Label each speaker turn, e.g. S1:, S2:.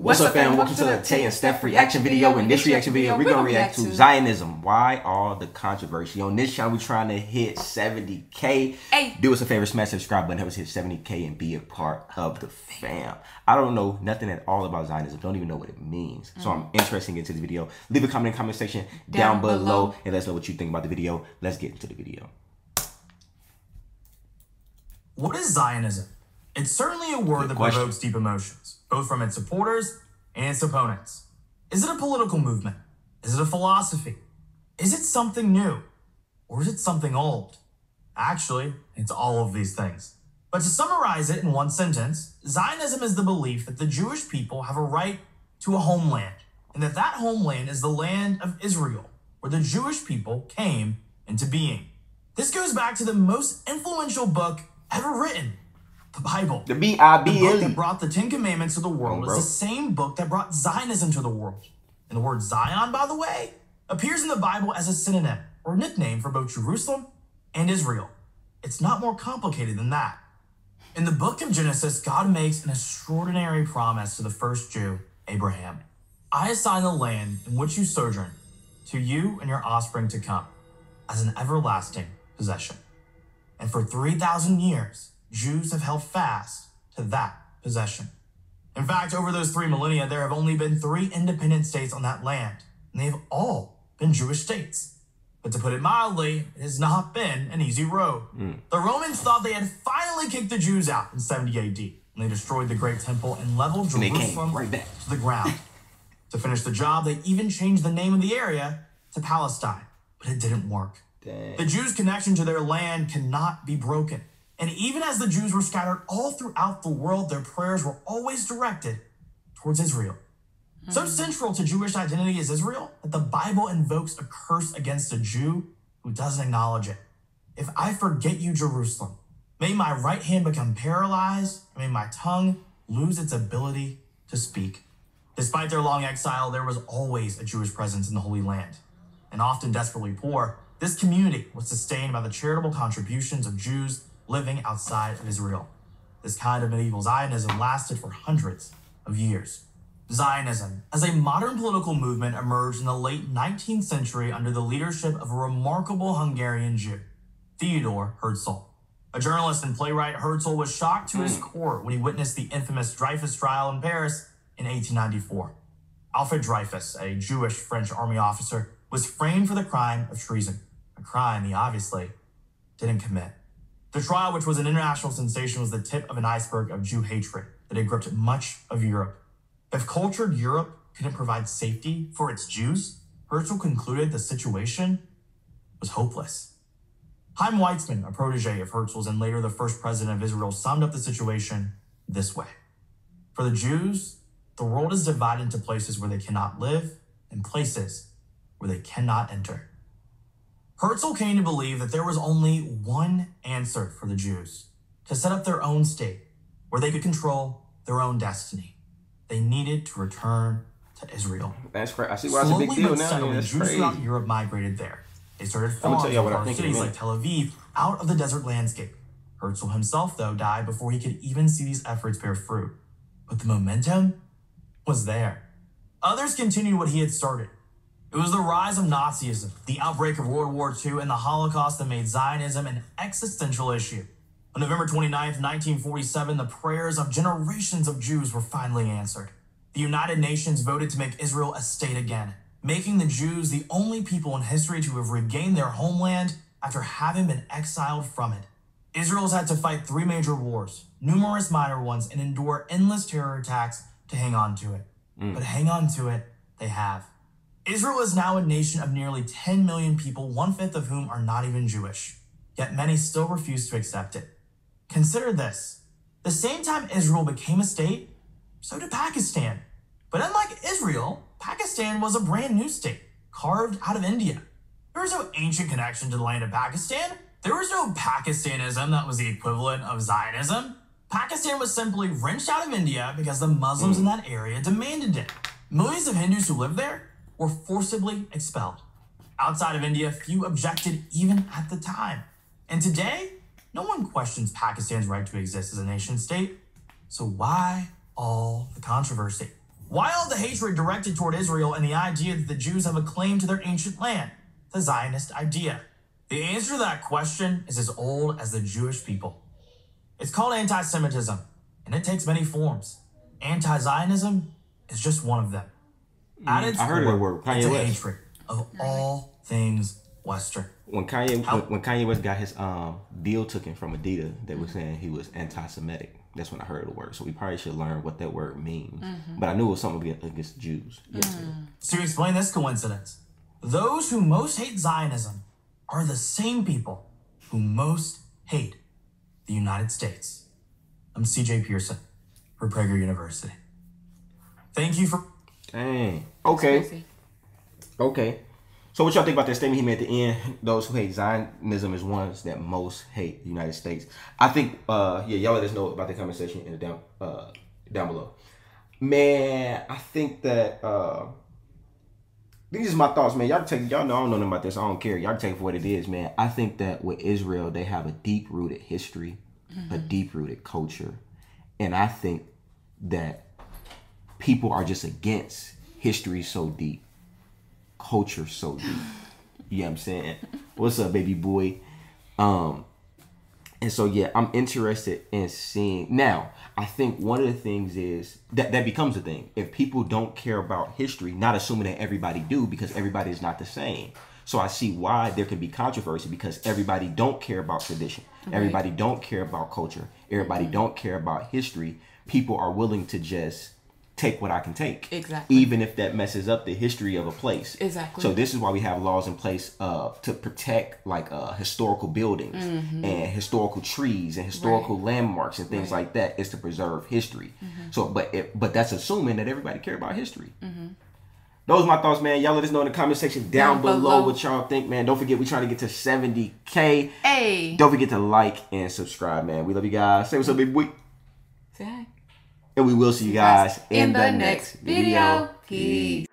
S1: What's up, fam? Welcome to the Tay and Steph reaction video. In this reaction video, we're going to react to Zionism. Why all the controversy? On this channel, we're trying to hit 70K.
S2: Hey.
S1: Do us a favor, smash the subscribe button, help us hit 70K and be a part of the fam. I don't know nothing at all about Zionism. Don't even know what it means. So I'm interested in getting to this video. Leave a comment in the comment section down below and let us know what you think about the video. Let's get into the video.
S3: What is Zionism? It's certainly a word that provokes deep emotions, both from its supporters and its opponents. Is it a political movement? Is it a philosophy? Is it something new? Or is it something old? Actually, it's all of these things. But to summarize it in one sentence, Zionism is the belief that the Jewish people have a right to a homeland, and that that homeland is the land of Israel, where the Jewish people came into being. This goes back to the most influential book ever written, the Bible.
S1: The B-I-B-L-E.
S3: The book that brought the Ten Commandments to the world is the same book that brought Zionism to the world. And the word Zion, by the way, appears in the Bible as a synonym or nickname for both Jerusalem and Israel. It's not more complicated than that. In the book of Genesis, God makes an extraordinary promise to the first Jew, Abraham. I assign the land in which you sojourn to you and your offspring to come as an everlasting possession. And for 3,000 years, Jews have held fast to that possession. In fact, over those 3 millennia, there have only been 3 independent states on that land, and they've all been Jewish states. But to put it mildly, it has not been an easy road. The Romans thought they had finally kicked the Jews out in 70 AD, and they destroyed the Great Temple and leveled Jerusalem to the ground. To finish the job, they even changed the name of the area to Palestine, but it didn't work. The Jews' connection to their land cannot be broken. And even as the Jews were scattered all throughout the world, their prayers were always directed towards Israel. So central to Jewish identity is Israel that the Bible invokes a curse against a Jew who doesn't acknowledge it. If I forget you, Jerusalem, may my right hand become paralyzed, and may my tongue lose its ability to speak. Despite their long exile, there was always a Jewish presence in the Holy Land. And often desperately poor, this community was sustained by the charitable contributions of Jews living outside of Israel. This kind of medieval Zionism lasted for hundreds of years. Zionism, as a modern political movement, emerged in the late 19th century under the leadership of a remarkable Hungarian Jew, Theodor Herzl. A journalist and playwright, Herzl was shocked to his core when he witnessed the infamous Dreyfus trial in Paris in 1894. Alfred Dreyfus, a Jewish French army officer, was framed for the crime of treason, a crime he obviously didn't commit. The trial, which was an international sensation, was the tip of an iceberg of Jew hatred that had gripped much of Europe. If cultured Europe couldn't provide safety for its Jews, Herzl concluded the situation was hopeless. Chaim Weizmann, a protege of Herzl's and later the first president of Israel, summed up the situation this way. For the Jews, the world is divided into places where they cannot live and places where they cannot enter. Herzl came to believe that there was only one answer for the Jews: to set up their own state where they could control their own destiny. They needed to return to Israel.
S1: That's crazy. I see why it's a big deal now. That's
S3: Jews
S1: crazy.
S3: throughout Europe migrated there. They started farming cities like Tel Aviv out of the desert landscape. Herzl himself, though, died before he could even see these efforts bear fruit. But the momentum was there. Others continued what he had started. It was the rise of Nazism, the outbreak of World War II, and the Holocaust that made Zionism an existential issue. On November 29th, 1947, the prayers of generations of Jews were finally answered. The United Nations voted to make Israel a state again, making the Jews the only people in history to have regained their homeland after having been exiled from it. Israel's had to fight 3 major wars, numerous minor ones, and endure endless terror attacks to hang on to it. But hang on to it, they have. Israel is now a nation of nearly 10 million people, 1/5 of whom are not even Jewish. Yet many still refuse to accept it. Consider this. The same time Israel became a state, so did Pakistan. But unlike Israel, Pakistan was a brand new state, carved out of India. There was no ancient connection to the land of Pakistan. There was no Pakistanism that was the equivalent of Zionism. Pakistan was simply wrenched out of India because the Muslims in that area demanded it. Millions of Hindus who lived there were forcibly expelled. Outside of India, few objected even at the time. And today, no one questions Pakistan's right to exist as a nation state. So why all the controversy? Why all the hatred directed toward Israel and the idea that the Jews have a claim to their ancient land? The Zionist idea. The answer to that question is as old as the Jewish people. It's called anti-Semitism, and it takes many forms. Anti-Zionism is just one of them. At its
S1: I heard of that word.
S3: it's
S1: Kanye
S3: a
S1: West.
S3: hatred of all things Western.
S1: When Kanye West got his deal taken from Adidas, they were saying he was anti-Semitic. That's when I heard the word. So we probably should learn what that word means. But I knew it was something against Jews. Yes,
S3: So explain this coincidence. Those who most hate Zionism are the same people who most hate the United States. I'm CJ Pearson for Prager University. Thank you for...
S1: Dang. Okay. Okay. So what y'all think about that statement he made at the end? Those who hate Zionism is ones that most hate the United States. I think, y'all let us know about the comment section in the down below. Man, I think that these are my thoughts, man. Y'all know I don't know nothing about this. I don't care. Y'all take it for what it is, man. I think that with Israel, they have a deep-rooted history, a deep-rooted culture, and I think that people are just against history so deep. Culture so deep. You know what I'm saying? What's up, baby boy? And so yeah, I'm interested in seeing. Now, I think one of the things is that becomes a thing. If people don't care about history, not assuming that everybody do, because everybody is not the same. So I see why there can be controversy, because everybody don't care about tradition. Right. Everybody don't care about culture. Everybody don't care about history. People are willing to just take what I can take.
S2: Exactly.
S1: Even if that messes up the history of a place.
S2: Exactly.
S1: So this is why we have laws in place to protect like historical buildings and historical trees and historical landmarks and things like that, is to preserve history. So but that's assuming that everybody care about history. Those are my thoughts, man. Y'all let us know in the comment section down below what y'all think, man. Don't forget, we're trying to get to 70K.
S2: Hey.
S1: Don't forget to like and subscribe, man. We love you guys. Say what's up, baby boy.
S2: Say hi.
S1: And we will see you guys
S2: in the next video. Peace.